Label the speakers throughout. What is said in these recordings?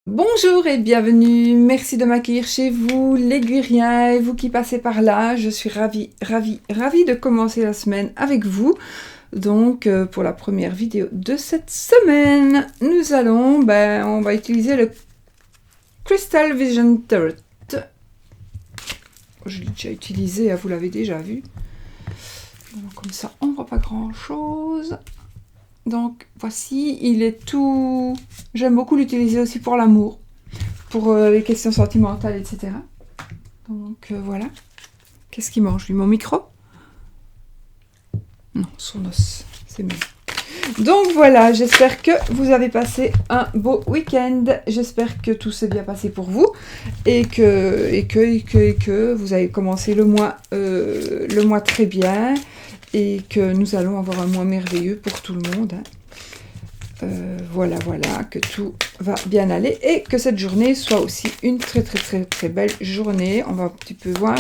Speaker 1: Bonjour et bienvenue, merci de m'accueillir chez vous, les Liguriens et vous qui passez par là. Je suis ravie de commencer la semaine avec vous. Donc, pour la première vidéo de cette semaine, on va utiliser le Crystal Vision Tarot. Je l'ai déjà utilisé, vous l'avez déjà vu. Donc, comme ça, on ne voit pas grand-chose. Donc, voici, il est tout... J'aime beaucoup l'utiliser aussi pour l'amour, pour les questions sentimentales, etc. Donc, voilà. Qu'est-ce qu'il mange, lui? Mon micro? Non, son os. C'est mieux. Donc, voilà, j'espère que vous avez passé un beau week-end. J'espère que tout s'est bien passé pour vous et que vous avez commencé le mois très bien et que nous allons avoir un mois merveilleux pour tout le monde. Voilà, que tout va bien aller et que cette journée soit aussi une très belle journée. On va un petit peu voir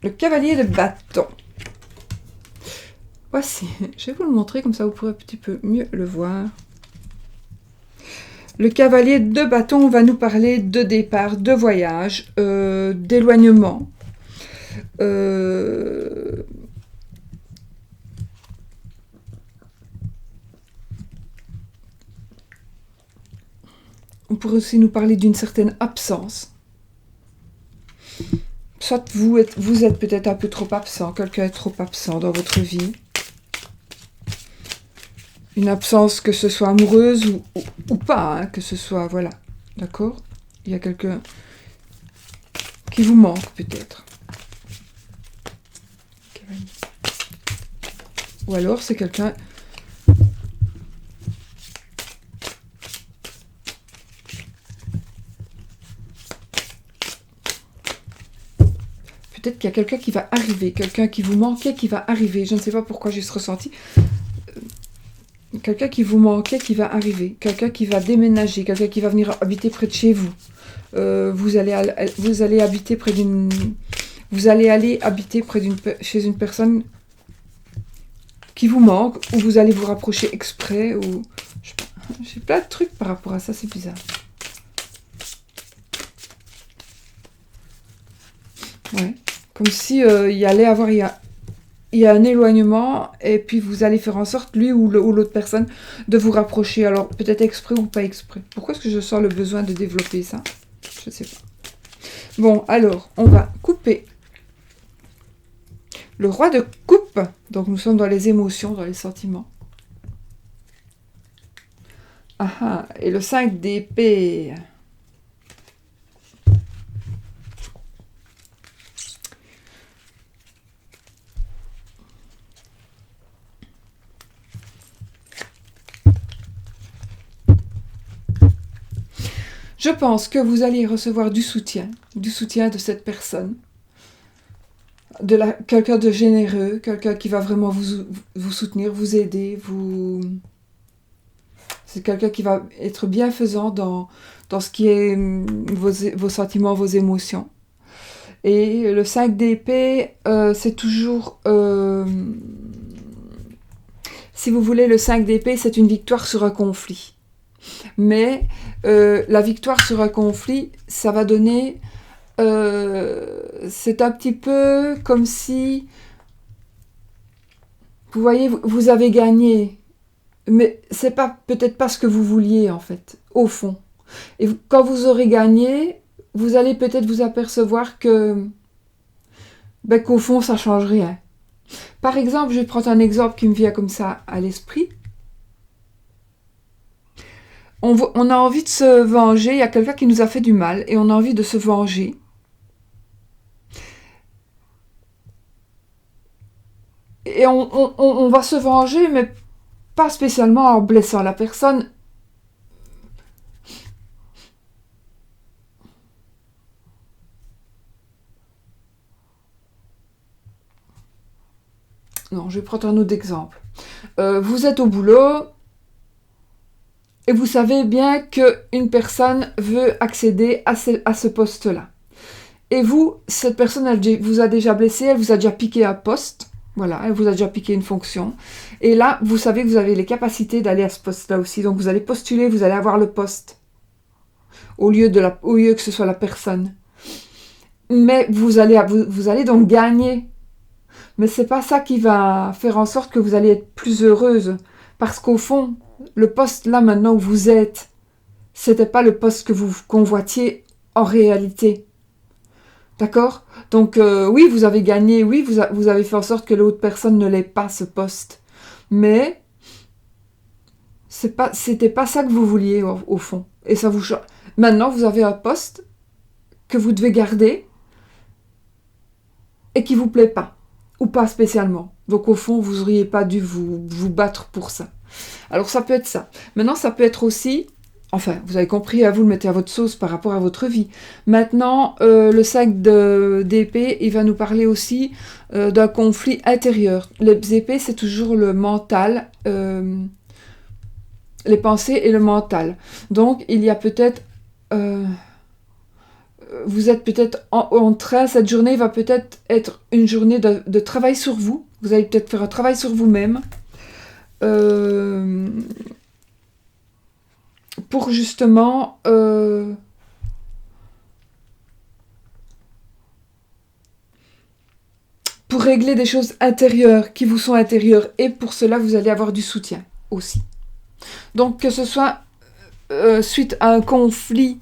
Speaker 1: le cavalier de bâton. Voici, je vais vous le montrer comme ça vous pourrez un petit peu mieux le voir. Le cavalier de bâton va nous parler de départ, de voyage, d'éloignement. On pourrait aussi nous parler d'une certaine absence. Soit vous êtes peut-être un peu trop absent, quelqu'un est trop absent dans votre vie. Une absence, que ce soit amoureuse ou pas, hein, que ce soit, voilà, d'accord? Il y a quelqu'un qui vous manque peut-être. Ou alors c'est quelqu'un... Peut-être qu'il y a quelqu'un qui va arriver, quelqu'un qui vous manquait qui va arriver. Je ne sais pas pourquoi j'ai ce ressenti. Quelqu'un qui vous manquait qui va arriver. Quelqu'un qui va déménager. Quelqu'un qui va venir habiter près de chez vous. Vous allez habiter près d'une... Vous allez aller habiter chez une personne qui vous manque. Ou vous allez vous rapprocher exprès. Ou... J'ai plein de trucs par rapport à ça. C'est bizarre. Ouais. Comme si il allait avoir... Il y a un éloignement et puis vous allez faire en sorte, lui ou l'autre personne, de vous rapprocher. Alors, peut-être exprès ou pas exprès. Pourquoi est-ce que je sens le besoin de développer ça? Je ne sais pas. Bon, alors, on va couper le roi de coupe. Donc, nous sommes dans les émotions, dans les sentiments. Ah, et le 5 d'épée. Je pense que vous allez recevoir du soutien de cette personne, quelqu'un de généreux, quelqu'un qui va vraiment vous soutenir, vous aider, c'est quelqu'un qui va être bienfaisant dans ce qui est vos sentiments, vos émotions. Et le 5 d'épée, c'est toujours... si vous voulez, le 5 d'épée, c'est une victoire sur un conflit. Mais la victoire sur un conflit, ça va donner... c'est un petit peu comme si... Vous voyez, vous avez gagné. Mais c'est peut-être pas ce que vous vouliez, en fait, au fond. Et quand vous aurez gagné, vous allez peut-être vous apercevoir qu'au fond, ça change rien. Par exemple, je vais prendre un exemple qui me vient comme ça à l'esprit. On a envie de se venger, il y a quelqu'un qui nous a fait du mal et on a envie de se venger. Et on va se venger, mais pas spécialement en blessant la personne. Non, je vais prendre un autre exemple. Vous êtes au boulot et vous savez bien qu'une personne veut accéder à ce poste-là. Et vous, cette personne, elle vous a déjà blessé, elle vous a déjà piqué un poste. Voilà, elle vous a déjà piqué une fonction. Et là, vous savez que vous avez les capacités d'aller à ce poste-là aussi. Donc, vous allez postuler, vous allez avoir le poste. Au lieu que ce soit la personne. Mais vous allez donc gagner. Mais c'est pas ça qui va faire en sorte que vous allez être plus heureuse. Parce qu'au fond, le poste là maintenant où vous êtes, c'était pas le poste que vous convoitiez en réalité. D'accord? Donc oui, vous avez gagné, oui, vous avez fait en sorte que l'autre personne ne l'ait pas ce poste. Mais c'était pas ça que vous vouliez au fond. Et ça vous change. Maintenant, vous avez un poste que vous devez garder et qui vous plaît pas. Ou pas spécialement. Donc au fond, vous n'auriez pas dû vous battre pour ça. Alors ça peut être ça. Maintenant, ça peut être aussi... Enfin, vous avez compris, à vous le mettez à votre sauce par rapport à votre vie. Maintenant, le 5 d'épée, il va nous parler aussi d'un conflit intérieur. Les épées, c'est toujours le mental, les pensées et le mental. Donc, il y a peut-être... vous êtes peut-être en train, cette journée va peut-être être une journée de travail sur vous. Vous allez peut-être faire un travail sur vous-même. Pour justement pour régler des choses intérieures qui vous sont intérieures, et pour cela vous allez avoir du soutien aussi. Donc que ce soit suite à un conflit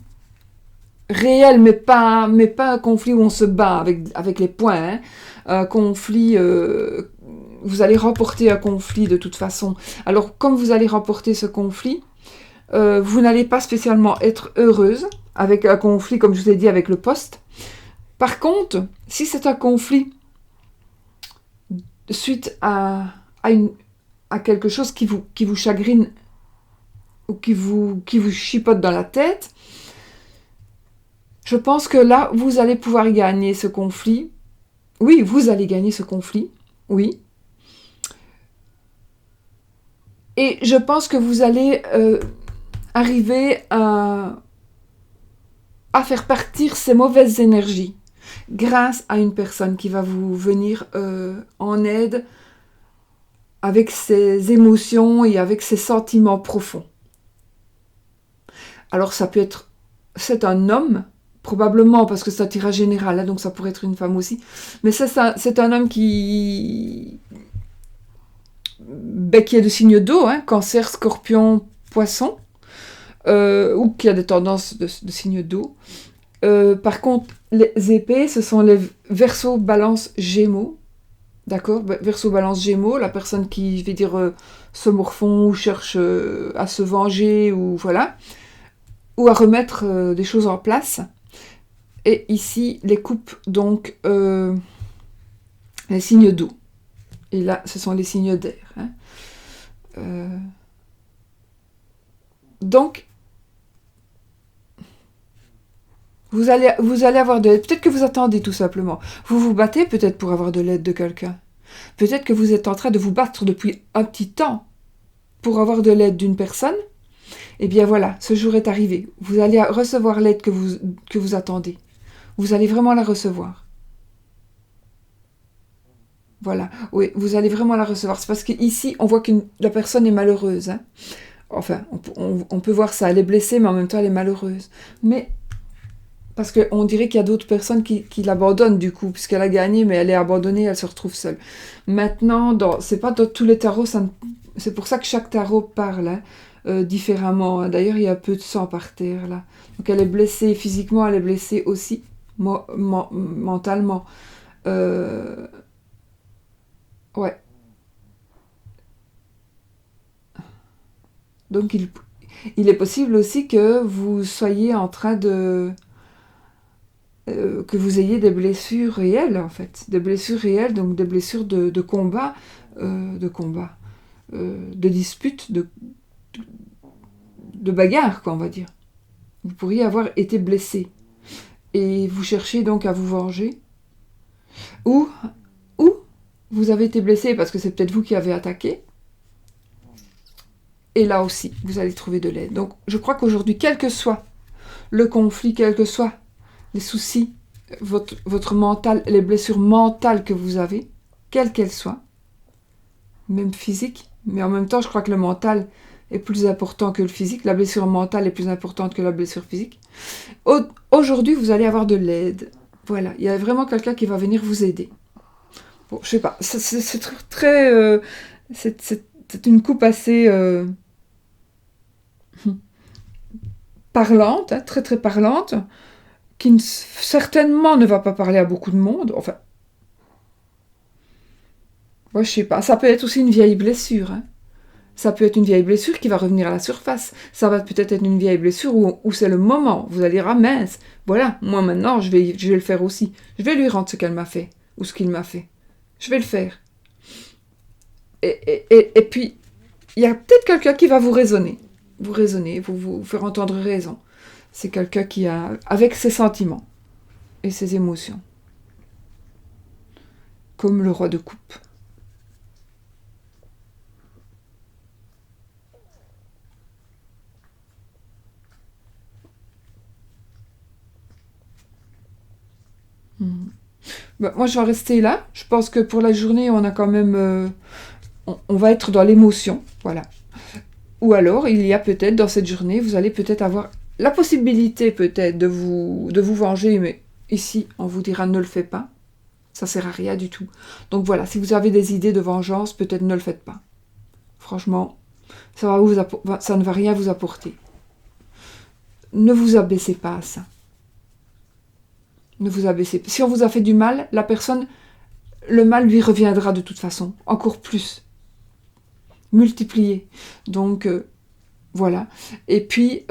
Speaker 1: réel, mais pas un conflit où on se bat avec les poings, hein. Un conflit, vous allez remporter un conflit de toute façon. Alors comme vous allez remporter ce conflit, vous n'allez pas spécialement être heureuse avec un conflit, comme je vous ai dit, avec le poste. Par contre, si c'est un conflit suite à quelque chose qui vous chagrine ou qui vous chipote dans la tête, je pense que là, vous allez pouvoir gagner ce conflit. Oui, vous allez gagner ce conflit, oui. Et je pense que vous allez arriver à faire partir ces mauvaises énergies grâce à une personne qui va vous venir en aide avec ses émotions et avec ses sentiments profonds. Alors ça peut être, c'est un homme, probablement parce que c'est un tirage général, hein, donc ça pourrait être une femme aussi, mais c'est un homme qui est de signe d'eau, hein, cancer, scorpion, poisson, ou qui a des tendances de signe d'eau. Par contre, les épées, ce sont les Verseau, Balance, Gémeaux. D'accord? Verseau, Balance, Gémeaux, la personne qui, je vais dire, se morfond ou cherche à se venger, ou voilà, ou à remettre des choses en place. Et ici, les coupes, donc, les signes d'eau. Et là, ce sont les signes d'air. Hein. Donc, vous allez avoir de l'aide. Peut-être que vous attendez tout simplement. Vous vous battez peut-être pour avoir de l'aide de quelqu'un. Peut-être que vous êtes en train de vous battre depuis un petit temps pour avoir de l'aide d'une personne. Eh bien voilà, ce jour est arrivé. Vous allez recevoir l'aide que vous attendez. Vous allez vraiment la recevoir. Voilà, oui, vous allez vraiment la recevoir. C'est parce qu'ici, on voit que la personne est malheureuse. Hein. Enfin, on peut voir ça. Elle est blessée, mais en même temps, elle est malheureuse. Mais, parce qu'on dirait qu'il y a d'autres personnes qui l'abandonnent, du coup, puisqu'elle a gagné, mais elle est abandonnée, elle se retrouve seule. Maintenant, c'est pas dans tous les tarots, c'est pour ça que chaque tarot parle différemment. D'ailleurs, il y a un peu de sang par terre, là. Donc, elle est blessée physiquement, elle est blessée aussi mentalement. Ouais. Donc, il est possible aussi que vous soyez en train de... que vous ayez des blessures réelles, en fait. Des blessures réelles, donc des blessures de combat, de dispute, de bagarre, quoi, on va dire. Vous pourriez avoir été blessé. Et vous cherchez donc à vous venger. Ou vous avez été blessé parce que c'est peut-être vous qui avez attaqué. Et là aussi, vous allez trouver de l'aide. Donc, je crois qu'aujourd'hui, quel que soit le conflit, quels que soient les soucis, votre mental, les blessures mentales que vous avez, quelle qu'elle soit, même physique, mais en même temps, je crois que le mental est plus important que le physique, la blessure mentale est plus importante que la blessure physique. Aujourd'hui, vous allez avoir de l'aide. Voilà, il y a vraiment quelqu'un qui va venir vous aider. Bon, je sais pas, c'est très... c'est une coupe assez parlante, hein, très très parlante, qui certainement ne va pas parler à beaucoup de monde. Enfin, moi je sais pas, ça peut être aussi une vieille blessure. Hein. Ça peut être une vieille blessure qui va revenir à la surface. Ça va peut-être être une vieille blessure où c'est le moment. Vous allez dire, ah mince, voilà, moi maintenant je vais le faire aussi. Je vais lui rendre ce qu'elle m'a fait, ou ce qu'il m'a fait. Je vais le faire. Et puis, il y a peut-être quelqu'un qui va vous raisonner. Vous raisonner, vous faire entendre raison. C'est quelqu'un qui a, avec ses sentiments et ses émotions. Comme le roi de coupe. Bah, moi, je vais en rester là. Je pense que pour la journée, on a quand même... on va être dans l'émotion, voilà. Ou alors, il y a peut-être, dans cette journée, vous allez peut-être avoir la possibilité, peut-être, de vous venger, mais ici, on vous dira ne le fais pas. Ça sert à rien du tout. Donc voilà, si vous avez des idées de vengeance, peut-être ne le faites pas. Franchement, ça ne va rien vous apporter. Ne vous abaissez pas à ça. Ne vous abaissez pas. Si on vous a fait du mal, le mal lui reviendra de toute façon, encore plus. Multiplié. Donc, voilà. Et puis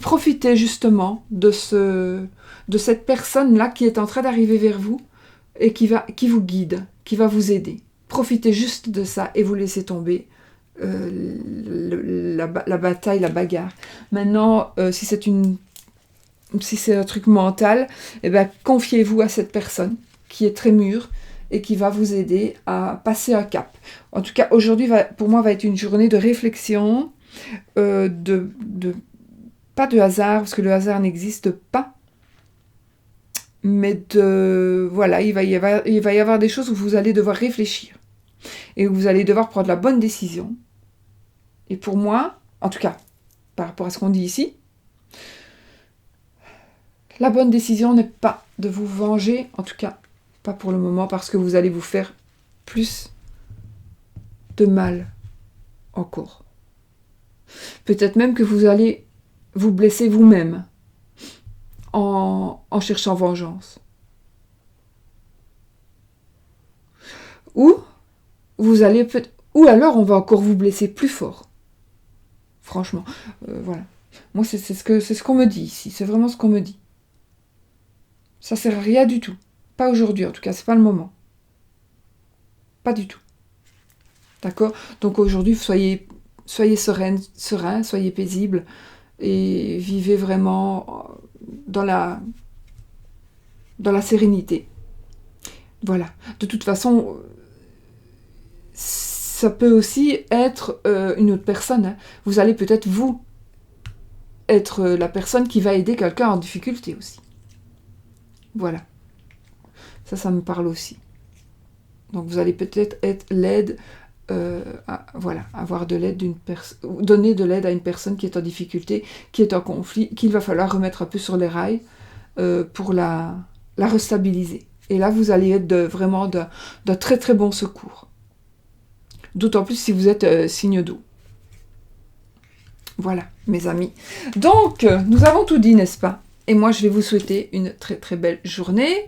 Speaker 1: profitez justement de cette personne-là qui est en train d'arriver vers vous et qui vous guide, qui va vous aider. Profitez juste de ça et vous laissez tomber la bataille, la bagarre. Maintenant, si c'est un truc mental, eh ben, confiez-vous à cette personne qui est très mûre et qui va vous aider à passer un cap. En tout cas, aujourd'hui, pour moi, va être une journée de réflexion, pas de hasard, parce que le hasard n'existe pas, mais voilà, il va y avoir des choses où vous allez devoir réfléchir, et où vous allez devoir prendre la bonne décision. Et pour moi, en tout cas, par rapport à ce qu'on dit ici, la bonne décision n'est pas de vous venger, en tout cas, pas pour le moment, parce que vous allez vous faire plus de mal encore. Peut-être même que vous allez vous blesser vous-même en cherchant vengeance. Ou alors on va encore vous blesser plus fort. Franchement, voilà. Moi, c'est ce qu'on me dit ici. C'est vraiment ce qu'on me dit. Ça sert à rien du tout. Pas aujourd'hui, en tout cas, c'est pas le moment. Pas du tout. D'accord ? Donc aujourd'hui, soyez serein, soyez paisible et vivez vraiment dans la sérénité. Voilà. De toute façon, ça peut aussi être une autre personne. Hein. Vous allez peut-être, vous, être la personne qui va aider quelqu'un en difficulté aussi. Voilà. Ça me parle aussi. Donc vous allez peut-être être l'aide, avoir de l'aide donner de l'aide à une personne qui est en difficulté, qui est en conflit, qu'il va falloir remettre un peu sur les rails pour la restabiliser. Et là, vous allez être vraiment d'un très très bon secours. D'autant plus si vous êtes signe d'eau. Voilà, mes amis. Donc, nous avons tout dit, n'est-ce pas ? Et moi, je vais vous souhaiter une très très belle journée.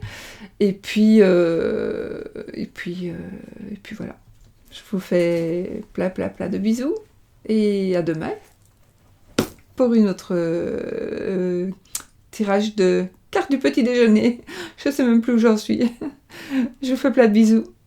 Speaker 1: Et puis voilà. Je vous fais plein de bisous. Et à demain pour une autre tirage de carte du petit déjeuner. Je sais même plus où j'en suis. Je vous fais plein de bisous.